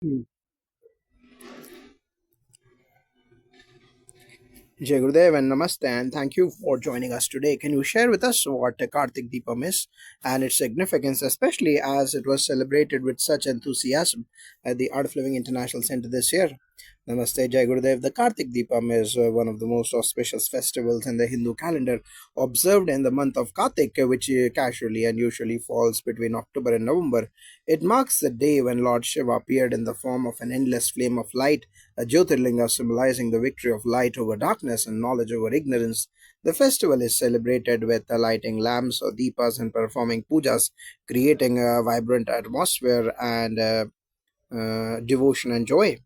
Mm. Jai Gurudev and Namaste, and thank you for joining us today. Can you share with us what Kartik Deepam is and its significance, especially as it was celebrated with such enthusiasm at the Art of Living International Center this year? Namaste, Jai Gurudev. The Kartik Deepam is one of the most auspicious festivals in the Hindu calendar, observed in the month of Kartik, which casually and usually falls between October and November. It marks the day when Lord Shiva appeared in the form of an endless flame of light, a Jyotirlinga symbolizing the victory of light over darkness and knowledge over ignorance. The festival is celebrated with lighting lamps or deepas and performing pujas, creating a vibrant atmosphere and devotion and joy.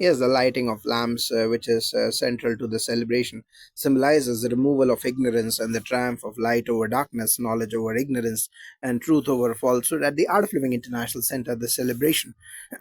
Yes, the lighting of lamps, which is central to the celebration, symbolizes the removal of ignorance and the triumph of light over darkness, knowledge over ignorance, and truth over falsehood. At the Art of Living International Center, the celebration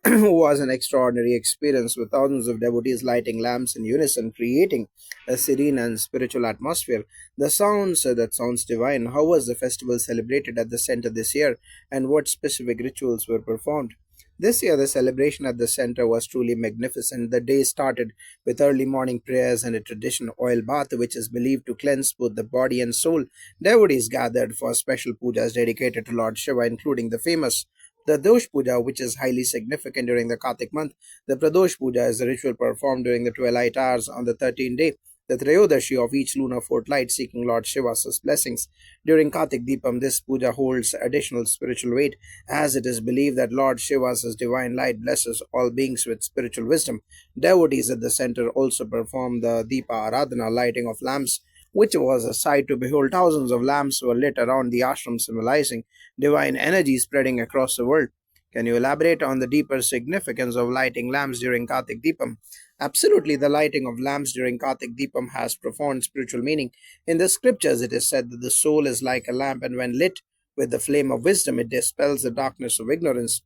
was an extraordinary experience with thousands of devotees lighting lamps in unison, creating a serene and spiritual atmosphere. The sounds that sounds divine. How was the festival celebrated at the center this year, and what specific rituals were performed? This year, the celebration at the center was truly magnificent. The day started with early morning prayers and a traditional oil bath, which is believed to cleanse both the body and soul. Devotees gathered for special pujas dedicated to Lord Shiva, including the famous the Dosh Puja, which is highly significant during the Kartik month. The Pradosh Puja is a ritual performed during the twilight hours on the 13th day, the Trayodashi of each lunar fortnight, seeking Lord Shiva's blessings. During Kartik Deepam, this puja holds additional spiritual weight as it is believed that Lord Shiva's divine light blesses all beings with spiritual wisdom. Devotees at the center also perform the Deepa Aradhana, lighting of lamps, which was a sight to behold. Thousands of lamps were lit around the ashram, symbolizing divine energy spreading across the world. Can you elaborate on the deeper significance of lighting lamps during Kartik Deepam? Absolutely, the lighting of lamps during Kartik Deepam has profound spiritual meaning. In the scriptures, it is said that the soul is like a lamp, and when lit with the flame of wisdom, it dispels the darkness of ignorance.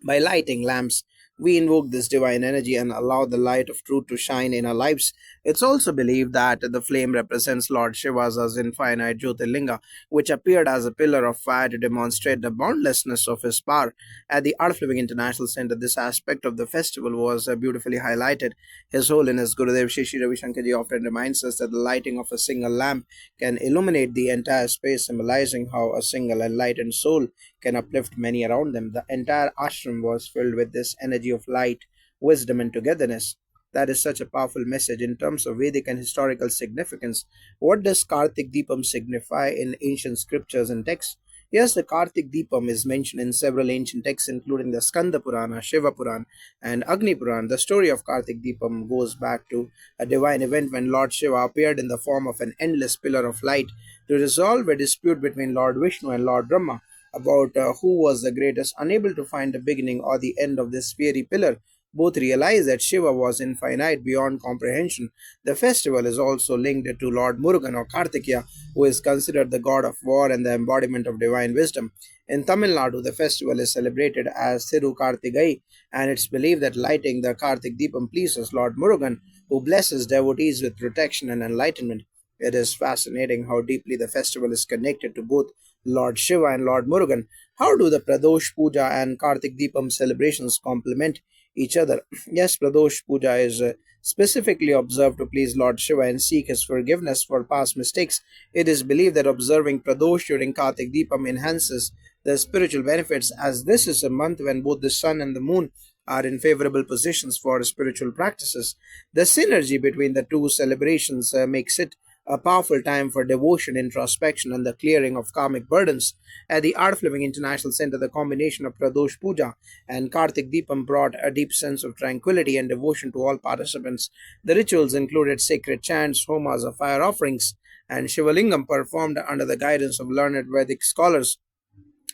By lighting lamps, we invoke this divine energy and allow the light of truth to shine in our lives. It's also believed that the flame represents Lord Shiva's infinite Jyotirlinga, which appeared as a pillar of fire to demonstrate the boundlessness of his power. At the Art of Living International Center, this aspect of the festival was beautifully highlighted. His Holiness Gurudev Shishi Ravi Shankarji often reminds us that the lighting of a single lamp can illuminate the entire space, symbolizing how a single enlightened soul can uplift many around them. The entire ashram was filled with this energy of light, wisdom, and togetherness. That is such a powerful message in terms of Vedic and historical significance. What does Kartik Deepam signify in ancient scriptures and texts? Yes, the Kartik Deepam is mentioned in several ancient texts, including the Skanda Purana, Shiva Puran, and Agni Puran. The story of Kartik Deepam goes back to a divine event when Lord Shiva appeared in the form of an endless pillar of light to resolve a dispute between Lord Vishnu and Lord Brahma about who was the greatest. Unable to find the beginning or the end of this fiery pillar, both realized that Shiva was infinite beyond comprehension. The festival is also linked to Lord Murugan or Kartikeya, who is considered the god of war and the embodiment of divine wisdom. In Tamil Nadu, the festival is celebrated as Thiru Kartigai, and it's believed that lighting the Kartik Deepam pleases Lord Murugan, who blesses devotees with protection and enlightenment. It is fascinating how deeply the festival is connected to both Lord Shiva and Lord Murugan. How do the Pradosh Puja and Kartik Deepam celebrations complement each other? Yes, Pradosh Puja is specifically observed to please Lord Shiva and seek his forgiveness for past mistakes. It is believed that observing Pradosh during Kartik Deepam enhances the spiritual benefits, as this is a month when both the sun and the moon are in favorable positions for spiritual practices. The synergy between the two celebrations makes it a powerful time for devotion, introspection, and the clearing of karmic burdens. At the Art of Living International Center, the combination of Pradosh Puja and Kartik Deepam brought a deep sense of tranquility and devotion to all participants. The rituals included sacred chants, homas of fire offerings, and Shivalingam performed under the guidance of learned Vedic scholars.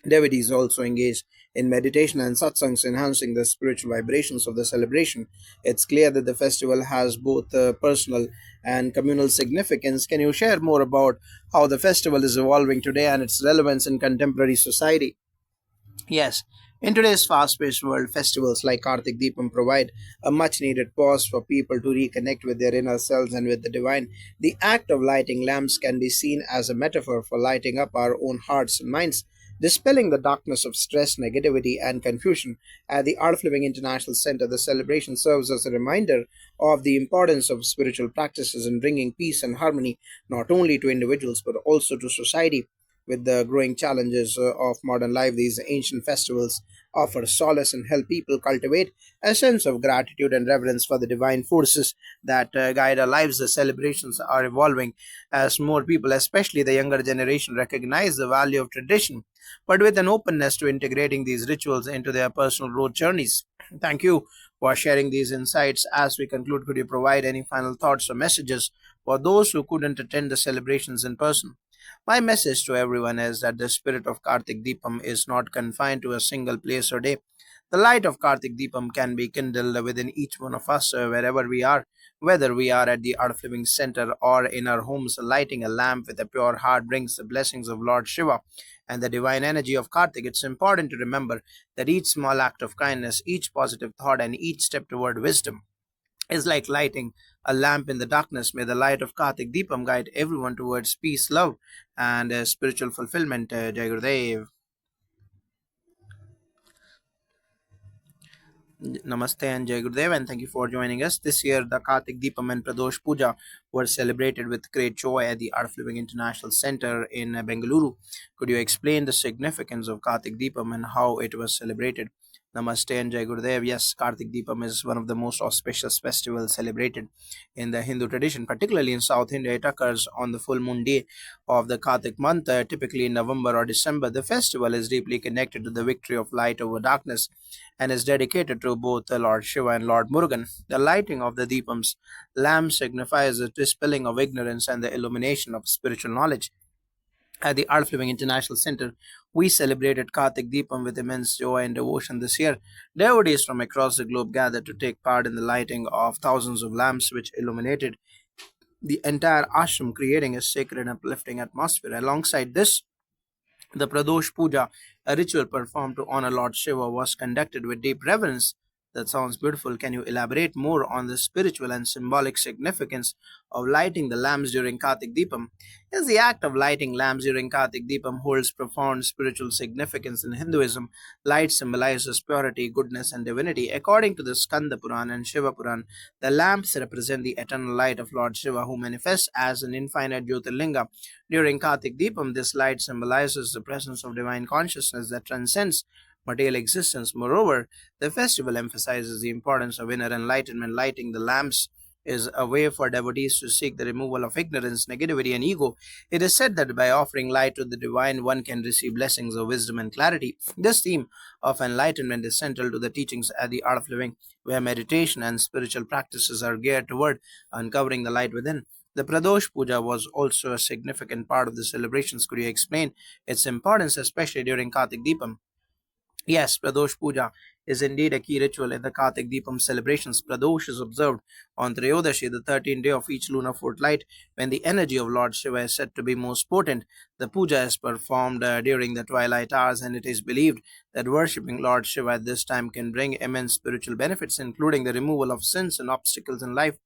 Devotees also engage in meditation and satsangs, enhancing the spiritual vibrations of the celebration. It's clear that the festival has both personal and communal significance. Can you share more about how the festival is evolving today and its relevance in contemporary society? Yes. In today's fast paced world, festivals like Kartik Deepam provide a much needed pause for people to reconnect with their inner selves and with the divine. The act of lighting lamps can be seen as a metaphor for lighting up our own hearts and minds, dispelling the darkness of stress, negativity, and confusion. At the Art of Living International Center, the celebration serves as a reminder of the importance of spiritual practices in bringing peace and harmony not only to individuals but also to society. With the growing challenges of modern life, these ancient festivals offer solace and help people cultivate a sense of gratitude and reverence for the divine forces that guide our lives. The celebrations are evolving as more people, especially the younger generation, recognize the value of tradition, but with an openness to integrating these rituals into their personal growth journeys. Thank you for sharing these insights. As we conclude, could you provide any final thoughts or messages for those who couldn't attend the celebrations in person? My message to everyone is that the spirit of Kartik Deepam is not confined to a single place or day. The light of Kartik Deepam can be kindled within each one of us wherever we are, whether we are at the Art of Living Center or in our homes. Lighting a lamp with a pure heart brings the blessings of Lord Shiva and the divine energy of Kartik. It's important to remember that each small act of kindness, each positive thought, and each step toward wisdom is like lighting a lamp in the darkness. May the light of Kartik Deepam guide everyone towards peace, love, and spiritual fulfillment. Jai Gurudev. Namaste and Jai Gurudev, and thank you for joining us. This year, the Kartik Deepam and Pradosh Puja were celebrated with great joy at the Art of Living International Center in Bengaluru. Could you explain the significance of Kartik Deepam and how it was celebrated? Namaste and Jai Gurudev. Yes, Kartik Deepam is one of the most auspicious festivals celebrated in the Hindu tradition, particularly in South India. It occurs on the full moon day of the Kartik month, typically in November or December. The festival is deeply connected to the victory of light over darkness and is dedicated to both the Lord Shiva and Lord Murugan. The lighting of the Deepam's lamp signifies the dispelling of ignorance and the illumination of spiritual knowledge. At the Art of Living International Center, we celebrated Kartik Deepam with immense joy and devotion this year. Devotees from across the globe gathered to take part in the lighting of thousands of lamps which illuminated the entire ashram, creating a sacred and uplifting atmosphere. Alongside this, the Pradosh Puja, a ritual performed to honor Lord Shiva, was conducted with deep reverence. That sounds beautiful. Can you elaborate more on the spiritual and symbolic significance of lighting the lamps during Kartik Deepam? Yes, the act of lighting lamps during Kartik Deepam holds profound spiritual significance in Hinduism. Light symbolizes purity, goodness, and divinity. According to the Skanda Puran and Shiva Puran, the lamps represent the eternal light of Lord Shiva, who manifests as an infinite Jyotirlinga. During Kartik Deepam, this light symbolizes the presence of divine consciousness that transcends material existence. Moreover, the festival emphasizes the importance of inner enlightenment. Lighting the lamps is a way for devotees to seek the removal of ignorance, negativity, and ego. It is said that by offering light to the divine, one can receive blessings of wisdom and clarity. This theme of enlightenment is central to the teachings at the Art of Living, where meditation and spiritual practices are geared toward uncovering the light within. The Pradosh Puja was also a significant part of the celebrations. Could you explain its importance, especially during Kartik Deepam? Yes, Pradosh Puja is indeed a key ritual in the Kartik Deepam celebrations. Pradosh is observed on Treyodashi, the 13th day of each lunar fortnight, when the energy of Lord Shiva is said to be most potent. The puja is performed during the twilight hours, and it is believed that worshipping Lord Shiva at this time can bring immense spiritual benefits, including the removal of sins and obstacles in life.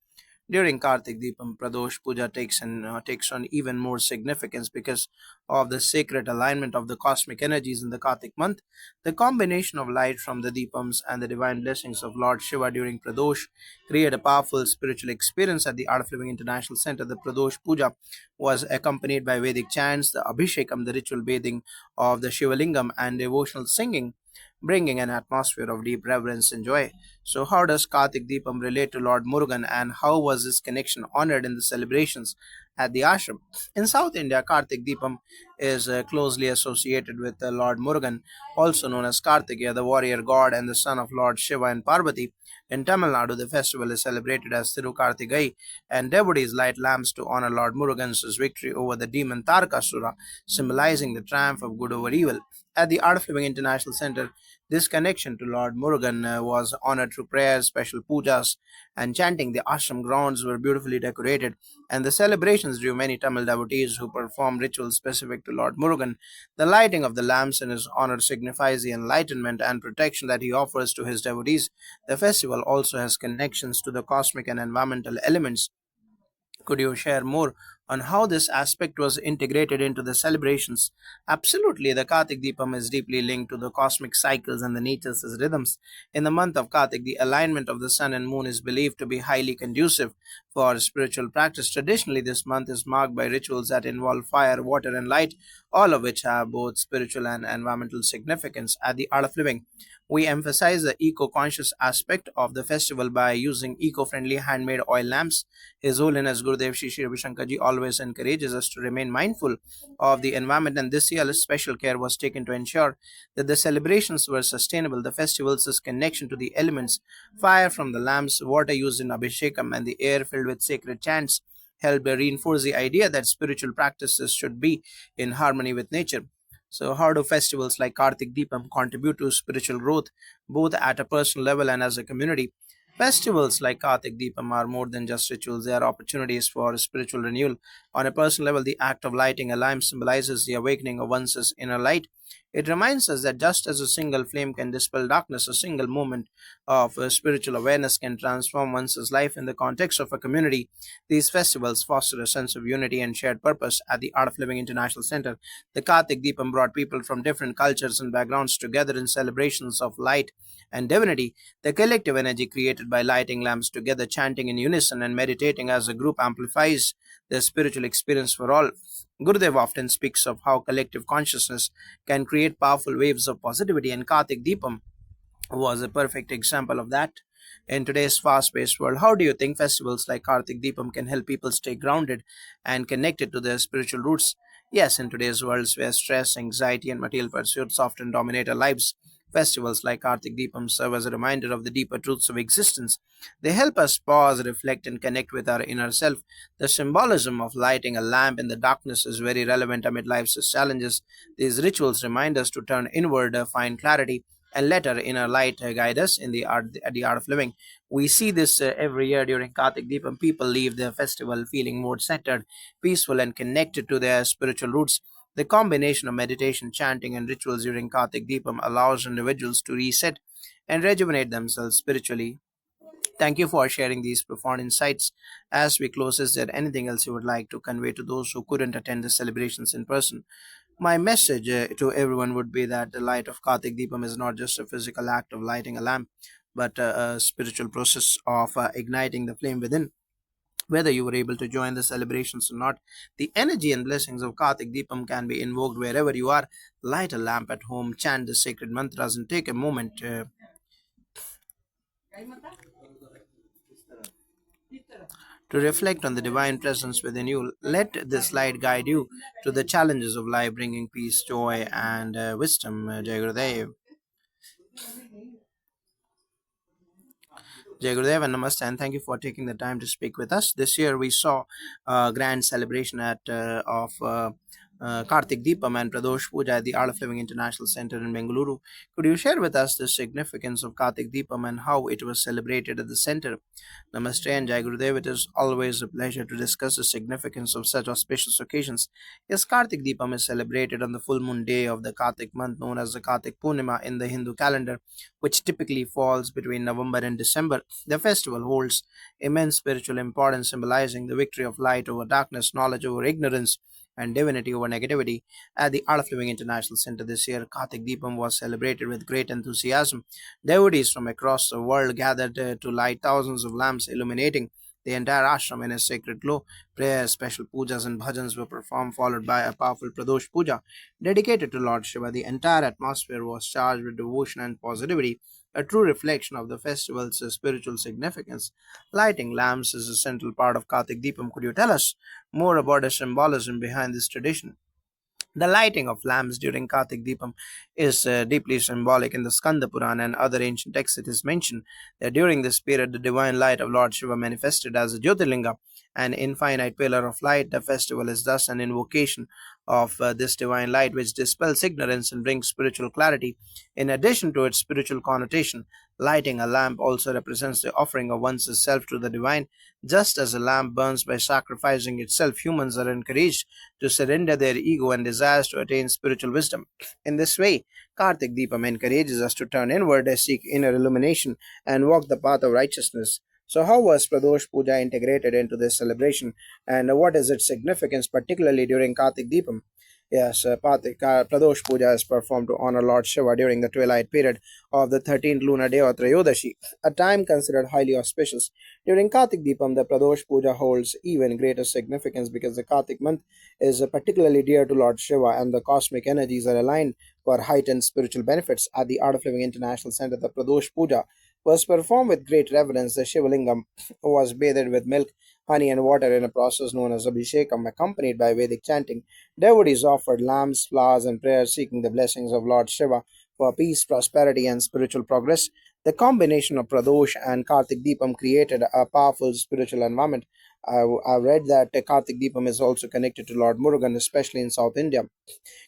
During Kartik Deepam, Pradosh Puja takes on even more significance because of the sacred alignment of the cosmic energies in the Kartik month. The combination of light from the Deepams and the divine blessings of Lord Shiva during Pradosh create a powerful spiritual experience at the Art of Living International Center. The Pradosh Puja was accompanied by Vedic chants, the Abhishekam, the ritual bathing of the Shivalingam, and devotional singing, bringing an atmosphere of deep reverence and joy. So, how does Kartik Deepam relate to Lord Murugan, and how was his connection honored in the celebrations at the ashram? In South India, Kartik Deepam is closely associated with Lord Murugan, also known as Kartikeya, the warrior god and the son of Lord Shiva and Parvati. In Tamil Nadu, the festival is celebrated as Thirukartigai, and devotees light lamps to honor Lord Murugan's victory over the demon Tarakasura, symbolizing the triumph of good over evil. At the Art of Living International Center, This connection to Lord Murugan was honored through prayers, special pujas, and chanting. The ashram grounds were beautifully decorated, and the celebrations drew many Tamil devotees who performed rituals specific to Lord Murugan. The lighting of the lamps in his honor signifies the enlightenment and protection that he offers to his devotees. The festival also has connections to the cosmic and environmental elements. Could you share more on how this aspect was integrated into the celebrations? Absolutely, the Kartik Deepam is deeply linked to the cosmic cycles and the nature's rhythms. In the month of Kartik, the alignment of the sun and moon is believed to be highly conducive for spiritual practice. Traditionally, this month is marked by rituals that involve fire, water, and light, all of which have both spiritual and environmental significance. At the Art of Living, we emphasize the eco conscious aspect of the festival by using eco friendly handmade oil lamps. His Holiness Gurudev Shri Shri Ravi Shankar Ji always encourages us to remain mindful of the environment, and this year special care was taken to ensure that the celebrations were sustainable. The festival's connection to the elements, fire from the lamps, water used in Abhishekam, and the air filled with sacred chants helped reinforce the idea that spiritual practices should be in harmony with nature. So, how do festivals like Kartik Deepam contribute to spiritual growth, both at a personal level and as a community? Festivals like Kartik Deepam are more than just rituals, they are opportunities for spiritual renewal. On a personal level, the act of lighting a lamp symbolizes the awakening of one's inner light. It reminds us that just as a single flame can dispel darkness, a single moment of spiritual awareness can transform one's life. In the context of a community, these festivals foster a sense of unity and shared purpose. At the Art of Living International Center, the Kartik Deepam brought people from different cultures and backgrounds together in celebrations of light and divinity. The collective energy created by lighting lamps together, chanting in unison, and meditating as a group amplifies the spiritual experience for all. Gurudev often speaks of how collective consciousness can create powerful waves of positivity, and Kartik Deepam was a perfect example of that. In today's fast paced world, how do you think festivals like Kartik Deepam can help people stay grounded and connected to their spiritual roots? Yes, in today's world where stress, anxiety, and material pursuits often dominate our lives, festivals like Kartik Deepam serve as a reminder of the deeper truths of existence. They help us pause, reflect, and connect with our inner self. The symbolism of lighting a lamp in the darkness is very relevant amid life's challenges. These rituals remind us to turn inward, find clarity, and let our inner light guide us in the art of living. We see this every year during Kartik Deepam. People leave the festival feeling more centered, peaceful, and connected to their spiritual roots. The combination of meditation, chanting, and rituals during Kartik Deepam allows individuals to reset and rejuvenate themselves spiritually. Thank you for sharing these profound insights. As we close, is there anything else you would like to convey to those who couldn't attend the celebrations in person? My message to everyone would be that the light of Kartik Deepam is not just a physical act of lighting a lamp, but a spiritual process of igniting the flame within. Whether you were able to join the celebrations or not, the energy and blessings of Kartik Deepam can be invoked wherever you are. Light a lamp at home, chant the sacred mantras, and take a moment to reflect on the divine presence within you. Let this light guide you to the challenges of life, bringing peace, joy, and wisdom. Jai Gurudev. Jai Gurudev and Namaste, and thank you for taking the time to speak with us. This year we saw a grand celebration of Kartik Deepam and Pradosh Puja at the Art of Living International Center in Bengaluru. Could you share with us the significance of Kartik Deepam and how it was celebrated at the center? Namaste and Jai Gurudev. It is always a pleasure to discuss the significance of such auspicious occasions. Yes, Kartik Deepam is celebrated on the full moon day of the Kartik month known as the Kartik Purnima in the Hindu calendar, which typically falls between November and December. The festival holds immense spiritual importance, symbolizing the victory of light over darkness, knowledge over ignorance, and divinity over negativity. At the Art of Living International Center this year, Kartik Deepam was celebrated with great enthusiasm. Devotees from across the world gathered to light thousands of lamps, illuminating the entire ashram in a sacred glow. Prayers, special pujas, and bhajans were performed, followed by a powerful Pradosh Puja dedicated to Lord Shiva. The entire atmosphere was charged with devotion and positivity, a true reflection of the festival's spiritual significance. Lighting lamps is a central part of Kartik Deepam. Could you tell us more about the symbolism behind this tradition? The lighting of lamps during Kartik Deepam is deeply symbolic. In the Skanda Purana and other ancient texts. It is mentioned that during this period, the divine light of Lord Shiva manifested as a Jyotirlinga, an infinite pillar of light. The festival is thus an invocation of this divine light, which dispels ignorance and brings spiritual clarity. In addition to its spiritual connotation, lighting a lamp also represents the offering of one's self to the divine. Just as a lamp burns by sacrificing itself, humans are encouraged to surrender their ego and desires to attain spiritual wisdom. In this way, Kartik Deepam encourages us to turn inward, seek inner illumination, and walk the path of righteousness. So, how was Pradosh Puja integrated into this celebration, and what is its significance, particularly during Kartik Deepam? Yes, Pradosh Puja is performed to honor Lord Shiva during the twilight period of the 13th lunar day or Trayodashi, a time considered highly auspicious. During Kartik Deepam, the Pradosh Puja holds even greater significance because the Kartik month is particularly dear to Lord Shiva and the cosmic energies are aligned for heightened spiritual benefits. At the Art of Living International Center, the Pradosh Puja was performed with great reverence. The Shivalingam was bathed with milk, honey, and water in a process known as Abhishekam, accompanied by Vedic chanting. Devotees offered lamps, flowers, and prayers seeking the blessings of Lord Shiva for peace, prosperity, and spiritual progress. The combination of Pradosh and Kartik Deepam created a powerful spiritual environment. I read that Kartik Deepam is also connected to Lord Murugan, especially in South India.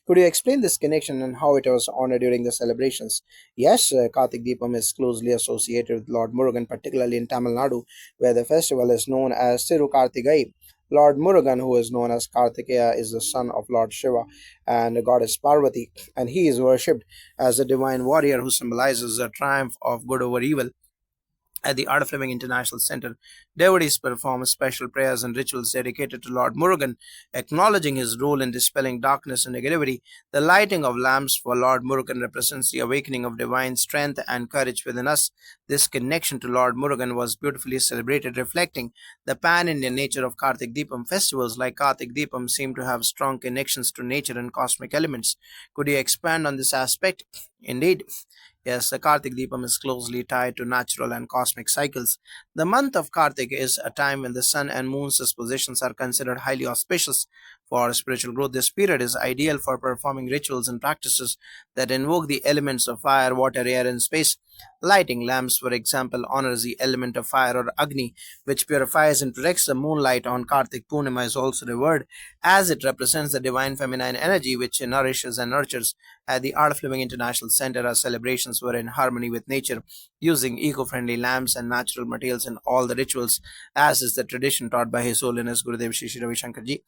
Could you explain this connection and how it was honored during the celebrations? Yes, Kartik Deepam is closely associated with Lord Murugan, particularly in Tamil Nadu, where the festival is known as Tirukartigai. Lord Murugan, who is known as Kartikeya, is the son of Lord Shiva and goddess Parvati, and he is worshipped as a divine warrior who symbolizes the triumph of good over evil. At the Art of Living International Center, devotees perform special prayers and rituals dedicated to Lord Murugan, acknowledging his role in dispelling darkness and negativity. The lighting of lamps for Lord Murugan represents the awakening of divine strength and courage within us. This connection to Lord Murugan was beautifully celebrated, reflecting the pan Indian nature of Kartik Deepam. Festivals like Kartik Deepam seem to have strong connections to nature and cosmic elements. Could you expand on this aspect? Indeed. Yes, the Kartik Deepam is closely tied to natural and cosmic cycles. The month of Kartik is a time when the sun and moon's dispositions are considered highly auspicious for spiritual growth. This period is ideal for performing rituals and practices that invoke the elements of fire, water, air, and space. Lighting lamps, for example, honors the element of fire or Agni, which purifies and protects. The moonlight on Kartik Purnima is also revered as it represents the divine feminine energy which nourishes and nurtures. At the Art of Living International Center, our celebrations were in harmony with nature, using eco friendly lamps and natural materials in all the rituals, as is the tradition taught by His Holiness Gurudev Shri Shri Ravi Shankar Ji.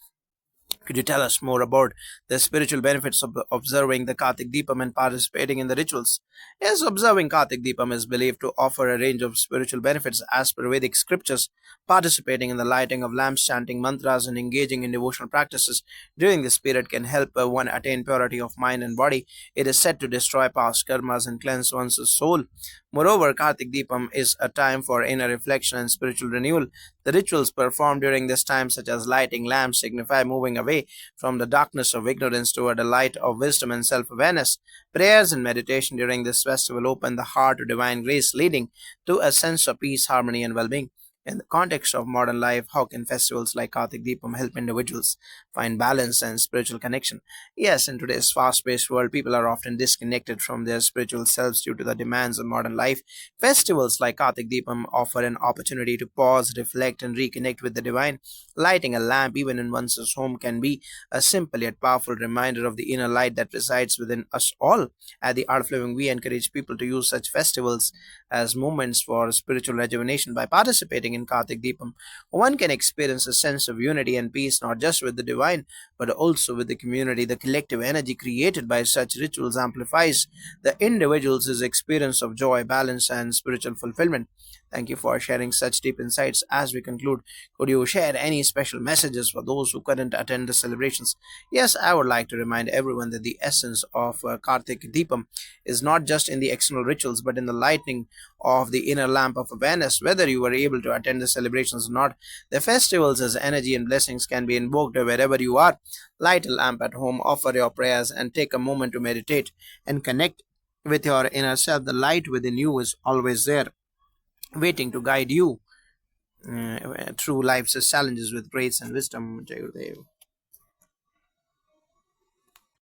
Could you tell us more about the spiritual benefits of observing the Kartik Deepam and participating in the rituals? Yes, observing Kartik Deepam is believed to offer a range of spiritual benefits as per Vedic scriptures. Participating in the lighting of lamps, chanting mantras, and engaging in devotional practices during this period can help one attain purity of mind and body. It is said to destroy past karmas and cleanse one's soul. Moreover, Kartik Deepam is a time for inner reflection and spiritual renewal. The rituals performed during this time, such as lighting lamps, signify moving away from the darkness of ignorance toward the light of wisdom and self awareness. Prayers and meditation during this festival open the heart to divine grace, leading to a sense of peace, harmony, and well being. In the context of modern life, how can festivals like Kartik Deepam help individuals find balance and spiritual connection? Yes, in today's fast paced world, people are often disconnected from their spiritual selves due to the demands of modern life. Festivals like Kartik Deepam offer an opportunity to pause, reflect, and reconnect with the divine. Lighting a lamp, even in one's home, can be a simple yet powerful reminder of the inner light that resides within us all. At the Art of Living, we encourage people to use such festivals as moments for spiritual rejuvenation. By participating in Kartik Deepam, one can experience a sense of unity and peace not just with the divine but also with the community. The collective energy created by such rituals amplifies the individual's experience of joy, balance, and spiritual fulfillment. Thank you for sharing such deep insights. As we conclude, could you share any special messages for those who couldn't attend the celebrations? Yes, I would like to remind everyone that the essence of Kartik Deepam is not just in the external rituals but in the lighting of the inner lamp of awareness. Whether you were able to attend the celebrations or not, the festivals as energy and blessings can be invoked wherever you are. Light a lamp at home, offer your prayers, and take a moment to meditate and connect with your inner self. The light within you is always there, waiting to guide you through life's challenges with grace and wisdom. Jai Gurudev.